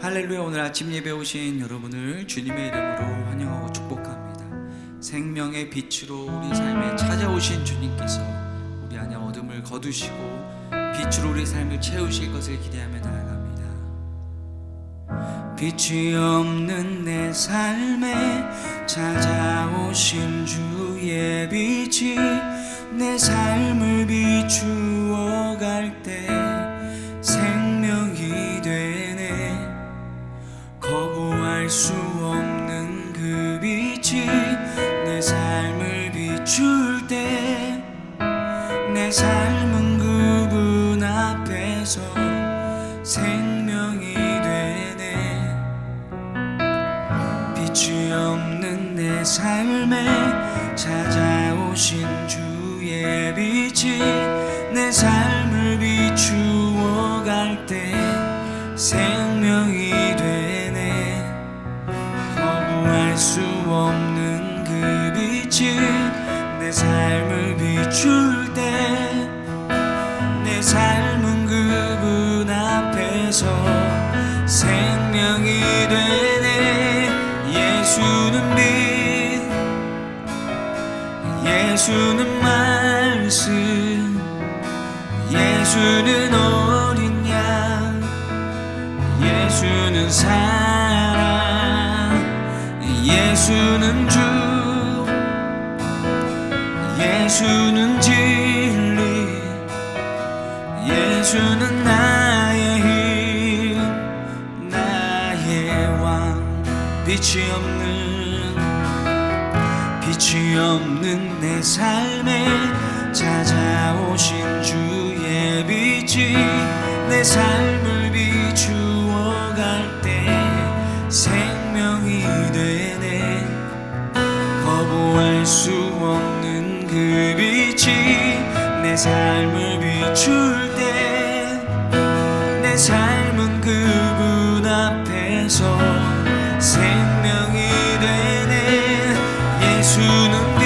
할렐루야. 오늘 아침 예배 오신 여러분을 주님의 이름으로 환영하고 축복합니다. 생명의 빛으로 우리 삶에 찾아오신 주님께서 우리 안에 어둠을 거두시고 빛으로 우리 삶을 채우실 것을 기대하며 나아갑니다. 빛이 없는 내 삶에 찾아오신 주의 빛이 내 삶을 비추어 갈 때 생명이 되네. 거부할 수 없는 그 빛이 내 삶을 비출 때 내 삶은 그분 앞에서 생명이 되네. 빛이 없는 내 삶에 찾아오신 주의 빛이 내 삶을 비추어 갈 때 생명이 되네. 거부할 수 없는 그 빛이 내 삶을 비출 때 내 삶은 그분 앞에서 생명이 되네. 예수는 빛, 예수는 말씀, 예수는 어린 양, 예수는 사랑, 예수는 주, 예수는 진리, 예수는 나의 힘, 나의 왕. 빛이 없는 내 삶에 찾아오신 주의 빛이 내 삶을 비추어 갈 때 생명이 되네. 거부할 수 없는 그 빛이 내 삶을 비출 때 내 삶은 그분 앞에서 생명이 되네. 예수는 빛,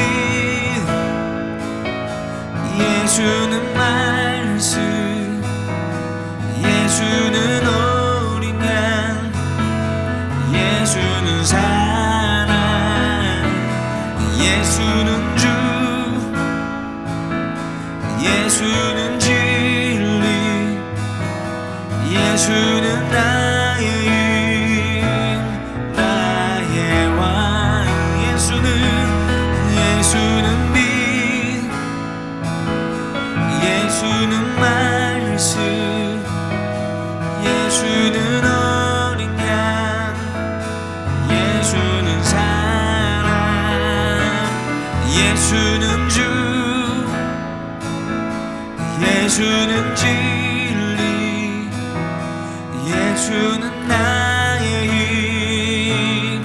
예수는 말씀, 예수는 어린 양, 예수는 사랑, 예수는 주, 예수는 진리, 예수는 나의 힘, 나의 왕. 예수는 빛, 예수는 말씀, 예수는 어린 양, 예수는 사랑, 예수는 주, 예수는 진리, 예수는 나의 힘,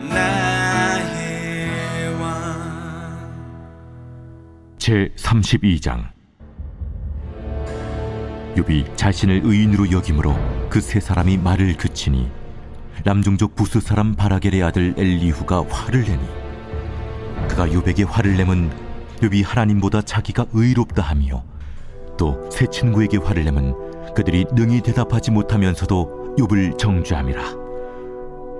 나의 왕. 제32장. 욥이 자신을 의인으로 여김으로 그 세 사람이 말을 그치니 남종족 부스 사람 바라겔의 아들 엘리후가 화를 내니 그가 욥에게 화를 내면 욥이 하나님보다 자기가 의롭다 하며 또 세 친구에게 화를 내면 그들이 능히 대답하지 못하면서도 욥을 정죄함이라.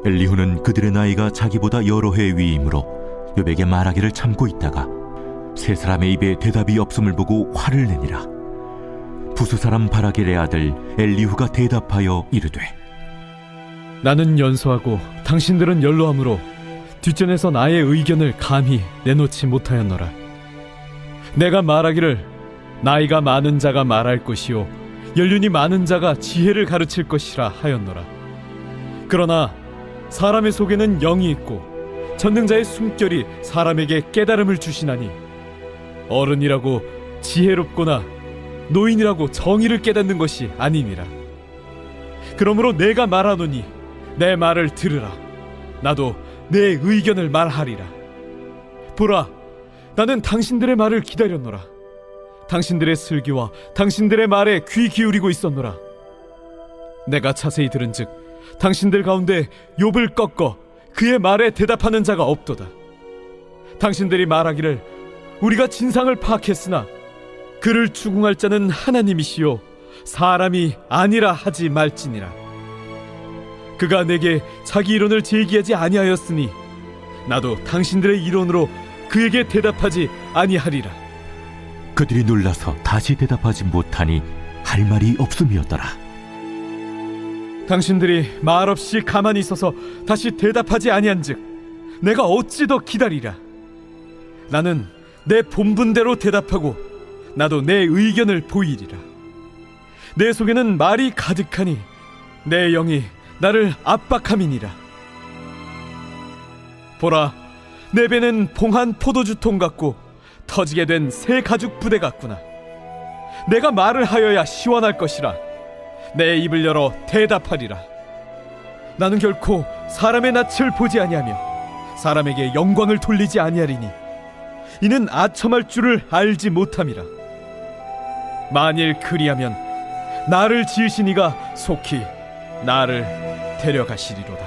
엘리후는 그들의 나이가 자기보다 여러 해 위이므로 욥에게 말하기를 참고 있다가 세 사람의 입에 대답이 없음을 보고 화를 내니라. 부수 사람 바라겔의 아들 엘리후가 대답하여 이르되 나는 연소하고 당신들은 연로하므로 뒷전에서 나의 의견을 감히 내놓지 못하였노라. 내가 말하기를 나이가 많은 자가 말할 것이요 연륜이 많은 자가 지혜를 가르칠 것이라 하였노라. 그러나 사람의 속에는 영이 있고 전능자의 숨결이 사람에게 깨달음을 주시나니 어른이라고 지혜롭거나 노인이라고 정의를 깨닫는 것이 아니니라. 그러므로 내가 말하노니 내 말을 들으라. 나도 내 의견을 말하리라. 보라, 나는 당신들의 말을 기다렸노라. 당신들의 슬기와 당신들의 말에 귀 기울이고 있었노라. 내가 자세히 들은즉 당신들 가운데 욥을 꺾어 그의 말에 대답하는 자가 없도다. 당신들이 말하기를 우리가 진상을 파악했으나 그를 추궁할 자는 하나님이시요 사람이 아니라 하지 말지니라. 그가 내게 자기 이론을 제기하지 아니하였으니 나도 당신들의 이론으로 그에게 대답하지 아니하리라. 그들이 놀라서 다시 대답하지 못하니 할 말이 없음이었더라. 당신들이 말없이 가만히 있어서 다시 대답하지 아니한즉 내가 어찌 더 기다리라. 나는 내 본분대로 대답하고 나도 내 의견을 보이리라. 내 속에는 말이 가득하니 내 영이 나를 압박함이니라. 보라, 내 배는 봉한 포도주통 같고 터지게 된 새 가죽 부대 같구나. 내가 말을 하여야 시원할 것이라. 내 입을 열어 대답하리라. 나는 결코 사람의 낯을 보지 아니하며 사람에게 영광을 돌리지 아니하리니 이는 아첨할 줄을 알지 못함이라. 만일 그리하면 나를 지으신 이가 속히 나를 데려가시리로다.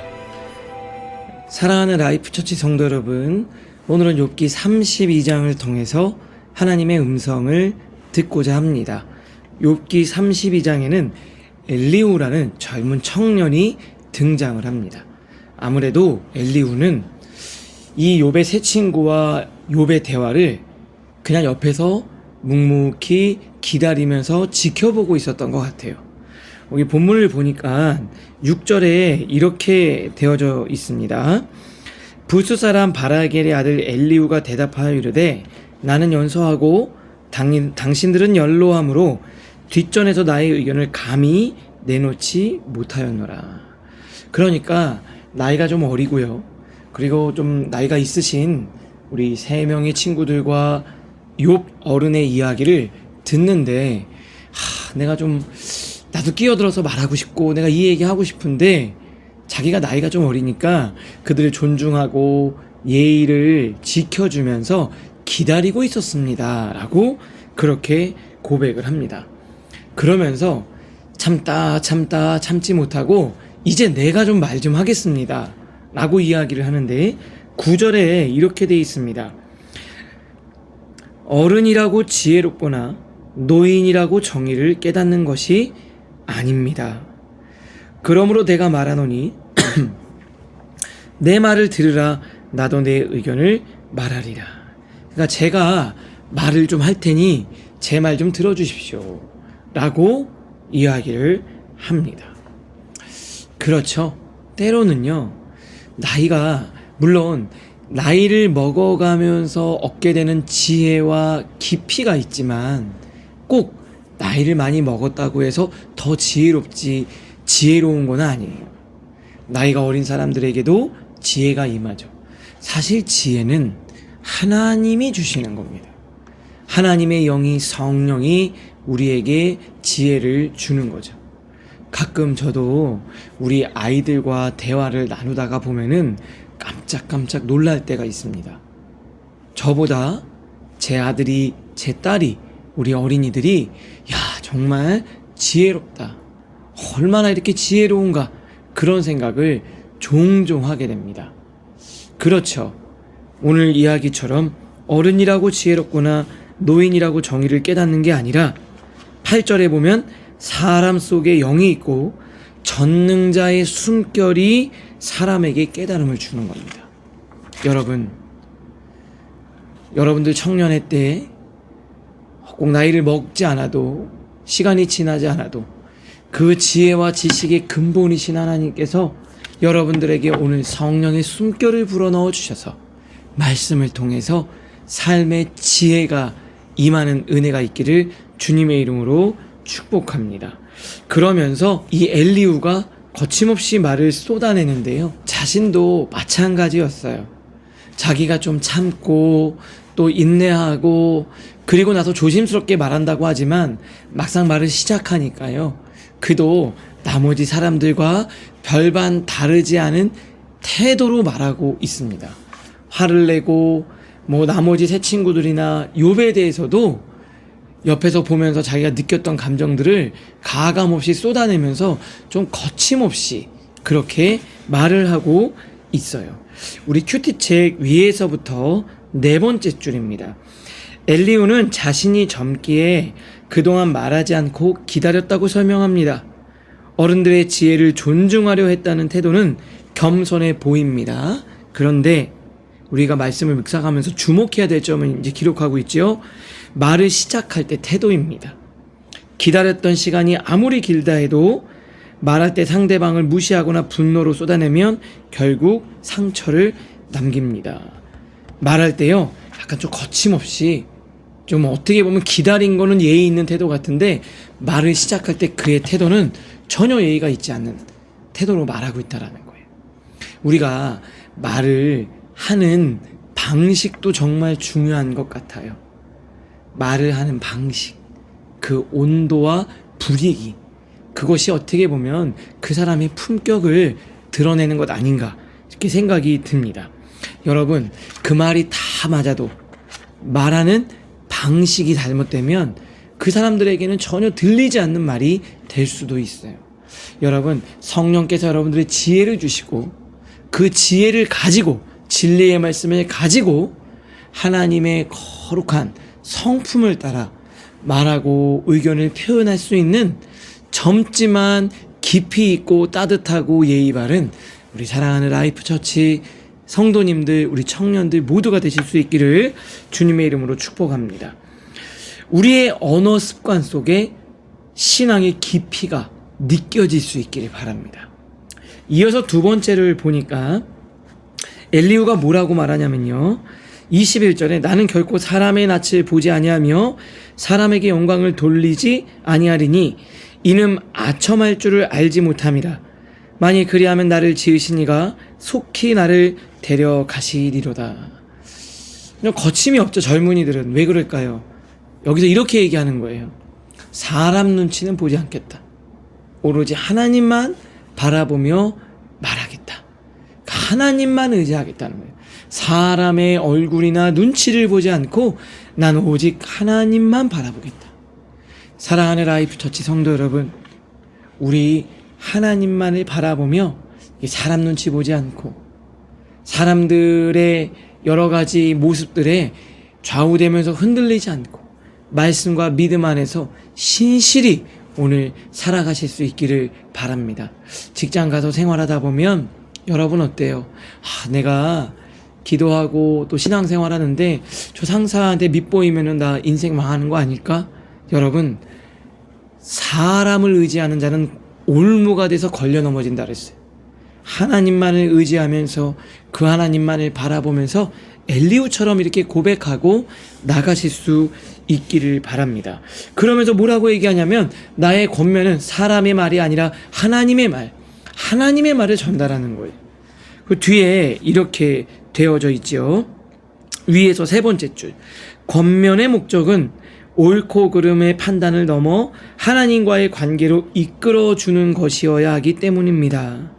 사랑하는 라이프처치 성도 여러분, 오늘은 욥기 32장을 통해서 하나님의 음성을 듣고자 합니다. 욥기 32장에는 엘리후라는 젊은 청년이 등장을 합니다. 아무래도 엘리후는 이 욥의 세 친구와 욥의 대화를 그냥 옆에서 묵묵히 기다리면서 지켜보고 있었던 것 같아요. 여기 본문을 보니까 6절에 이렇게 되어져 있습니다. 부스 사람 바라겔의 아들 엘리후가 대답하여 이르되 나는 연소하고 당신들은 연로함으로 뒷전에서 나의 의견을 감히 내놓지 못하였노라. 그러니까 나이가 좀 어리고요, 그리고 좀 나이가 있으신 우리 세 명의 친구들과 욥 어른의 이야기를 듣는데 내가 좀 나도 끼어들어서 말하고 싶고 내가 이 얘기 하고 싶은데 자기가 나이가 좀 어리니까 그들을 존중하고 예의를 지켜주면서 기다리고 있었습니다 라고 그렇게 고백을 합니다. 그러면서 참지 못하고 이제 내가 좀 말 좀 하겠습니다 라고 이야기를 하는데 9절에 이렇게 돼 있습니다. 어른이라고 지혜롭거나 노인이라고 정의를 깨닫는 것이 아닙니다. 그러므로 내가 말하노니 내 말을 들으라. 나도 내 의견을 말하리라. 그러니까 제가 말을 좀 할 테니 제 말 좀 들어주십시오 라고 이야기를 합니다. 그렇죠. 때로는요, 나이가 물론 나이를 먹어가면서 얻게 되는 지혜와 깊이가 있지만 꼭 나이를 많이 먹었다고 해서 더 지혜로운 건 아니에요. 나이가 어린 사람들에게도 지혜가 임하죠. 사실 지혜는 하나님이 주시는 겁니다. 하나님의 영이, 성령이 우리에게 지혜를 주는 거죠. 가끔 저도 우리 아이들과 대화를 나누다가 보면은 깜짝깜짝 놀랄 때가 있습니다. 저보다 제 아들이, 제 딸이, 우리 어린이들이 야 정말 지혜롭다, 얼마나 이렇게 지혜로운가, 그런 생각을 종종 하게 됩니다. 그렇죠. 오늘 이야기처럼 어른이라고 지혜롭거나 노인이라고 정의를 깨닫는 게 아니라 8절에 보면 사람 속에 영이 있고 전능자의 숨결이 사람에게 깨달음을 주는 겁니다. 여러분들 청년의 때 꼭 나이를 먹지 않아도, 시간이 지나지 않아도 그 지혜와 지식의 근본이신 하나님께서 여러분들에게 오늘 성령의 숨결을 불어넣어 주셔서 말씀을 통해서 삶의 지혜가 임하는 은혜가 있기를 주님의 이름으로 축복합니다. 그러면서 이 엘리후가 거침없이 말을 쏟아내는데요, 자신도 마찬가지였어요. 자기가 좀 참고 또 인내하고 그리고 나서 조심스럽게 말한다고 하지만 막상 말을 시작하니까요, 그도 나머지 사람들과 별반 다르지 않은 태도로 말하고 있습니다. 화를 내고 나머지 세 친구들이나 욥에 대해서도 옆에서 보면서 자기가 느꼈던 감정들을 가감없이 쏟아내면서 좀 거침없이 그렇게 말을 하고 있어요. 우리 큐티책 위에서부터 4번째 줄입니다. 엘리후는 자신이 젊기에 그동안 말하지 않고 기다렸다고 설명합니다. 어른들의 지혜를 존중하려 했다는 태도는 겸손해 보입니다. 그런데 우리가 말씀을 묵상하면서 주목해야 될 점을 이제 기록하고 있죠. 말을 시작할 때 태도입니다. 기다렸던 시간이 아무리 길다 해도 말할 때 상대방을 무시하거나 분노로 쏟아내면 결국 상처를 남깁니다. 말할 때요, 약간 좀 거침없이, 좀 어떻게 보면 기다린 거는 예의 있는 태도 같은데 말을 시작할 때 그의 태도는 전혀 예의가 있지 않는 태도로 말하고 있다라는 거예요. 우리가 말을 하는 방식도 정말 중요한 것 같아요. 말을 하는 방식, 그 온도와 분위기, 그것이 어떻게 보면 그 사람의 품격을 드러내는 것 아닌가 이렇게 생각이 듭니다. 여러분, 그 말이 다 맞아도 말하는 방식이 잘못되면 그 사람들에게는 전혀 들리지 않는 말이 될 수도 있어요. 여러분, 성령께서 여러분들의 지혜를 주시고 그 지혜를 가지고 진리의 말씀을 가지고 하나님의 거룩한 성품을 따라 말하고 의견을 표현할 수 있는 젊지만 깊이 있고 따뜻하고 예의 바른 우리 사랑하는 라이프 처치 성도님들, 우리 청년들 모두가 되실 수 있기를 주님의 이름으로 축복합니다. 우리의 언어 습관 속에 신앙의 깊이가 느껴질 수 있기를 바랍니다. 이어서 두 번째를 보니까 엘리후가 뭐라고 말하냐면요, 21절에 나는 결코 사람의 낯을 보지 아니하며 사람에게 영광을 돌리지 아니하리니 이는 아첨할 줄을 알지 못함이라. 만일 그리하면 나를 지으신 이가 속히 나를 데려가시리로다. 거침이 없죠. 젊은이들은 왜 그럴까요? 여기서 이렇게 얘기하는 거예요. 사람 눈치는 보지 않겠다. 오로지 하나님만 바라보며 말하겠다. 하나님만 의지하겠다는 거예요. 사람의 얼굴이나 눈치를 보지 않고 난 오직 하나님만 바라보겠다. 사랑하는 라이프 처치 성도 여러분, 우리 하나님만을 바라보며 사람 눈치 보지 않고 사람들의 여러 가지 모습들에 좌우되면서 흔들리지 않고 말씀과 믿음 안에서 신실히 오늘 살아가실 수 있기를 바랍니다. 직장 가서 생활하다 보면 여러분 어때요? 내가 기도하고 또 신앙생활 하는데 저 상사한테 밉보이면은 나 인생 망하는 거 아닐까? 여러분, 사람을 의지하는 자는 올무가 돼서 걸려 넘어진다 그랬어요. 하나님만을 의지하면서 그 하나님만을 바라보면서 엘리후처럼 이렇게 고백하고 나가실 수 있기를 바랍니다. 그러면서 뭐라고 얘기하냐면 나의 권면은 사람의 말이 아니라 하나님의 말을 전달하는 거예요. 그 뒤에 이렇게 되어져 있죠. 위에서 세 번째 줄, 권면의 목적은 옳고 그름의 판단을 넘어 하나님과의 관계로 이끌어주는 것이어야 하기 때문입니다.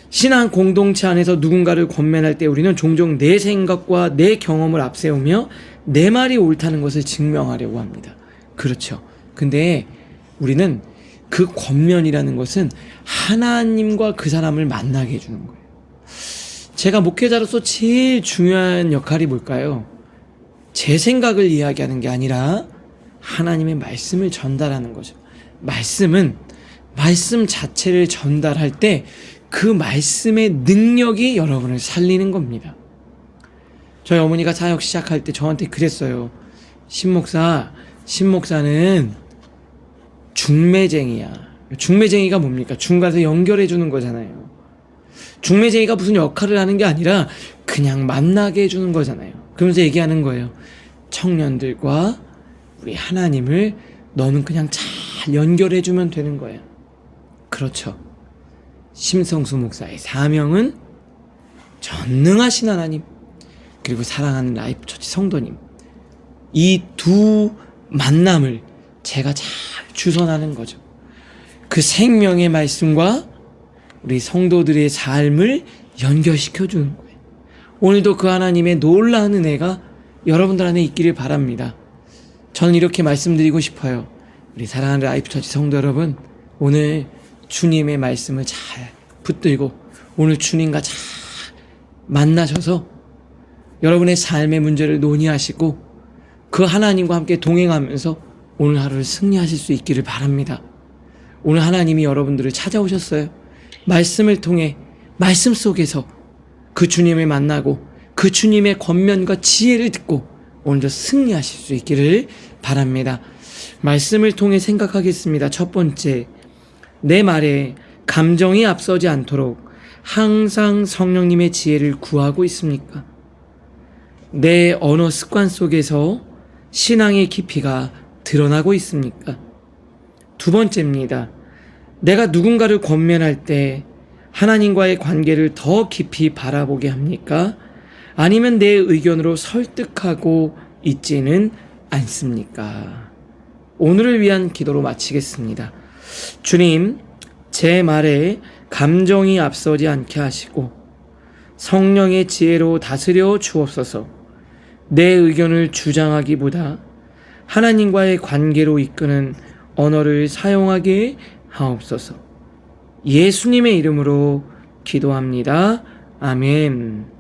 신앙 공동체 안에서 누군가를 권면할 때 우리는 종종 내 생각과 내 경험을 앞세우며 내 말이 옳다는 것을 증명하려고 합니다. 그렇죠. 근데 우리는 그 권면이라는 것은 하나님과 그 사람을 만나게 해주는 거예요. 제가 목회자로서 제일 중요한 역할이 뭘까요? 제 생각을 이야기하는 게 아니라 하나님의 말씀을 전달하는 거죠. 말씀은 말씀 자체를 전달할 때 그 말씀의 능력이 여러분을 살리는 겁니다. 저희 어머니가 사역 시작할 때 저한테 그랬어요. 신목사는 중매쟁이야. 중매쟁이가 뭡니까? 중간에서 연결해 주는 거잖아요. 중매쟁이가 무슨 역할을 하는 게 아니라 그냥 만나게 해주는 거잖아요. 그러면서 얘기하는 거예요. 청년들과 우리 하나님을 너는 그냥 잘 연결해주면 되는 거예요. 그렇죠. 심성수 목사의 사명은 전능하신 하나님, 그리고 사랑하는 라이프 처치 성도님, 이 두 만남을 제가 잘 주선하는 거죠. 그 생명의 말씀과 우리 성도들의 삶을 연결시켜 주는 거예요. 오늘도 그 하나님의 놀라운 은혜가 여러분들 안에 있기를 바랍니다. 저는 이렇게 말씀드리고 싶어요. 우리 사랑하는 라이프 처치 성도 여러분, 오늘 주님의 말씀을 잘 붙들고 오늘 주님과 잘 만나셔서 여러분의 삶의 문제를 논의하시고 그 하나님과 함께 동행하면서 오늘 하루를 승리하실 수 있기를 바랍니다. 오늘 하나님이 여러분들을 찾아오셨어요. 말씀을 통해 말씀 속에서 그 주님을 만나고 그 주님의 권면과 지혜를 듣고 오늘도 승리하실 수 있기를 바랍니다. 말씀을 통해 생각하겠습니다. 첫 번째, 내 말에 감정이 앞서지 않도록 항상 성령님의 지혜를 구하고 있습니까? 내 언어 습관 속에서 신앙의 깊이가 드러나고 있습니까? 두 번째입니다. 내가 누군가를 권면할 때 하나님과의 관계를 더 깊이 바라보게 합니까? 아니면 내 의견으로 설득하고 있지는 않습니까? 오늘을 위한 기도로 마치겠습니다. 주님, 제 말에 감정이 앞서지 않게 하시고 성령의 지혜로 다스려 주옵소서. 내 의견을 주장하기보다 하나님과의 관계로 이끄는 언어를 사용하게 하옵소서. 예수님의 이름으로 기도합니다. 아멘.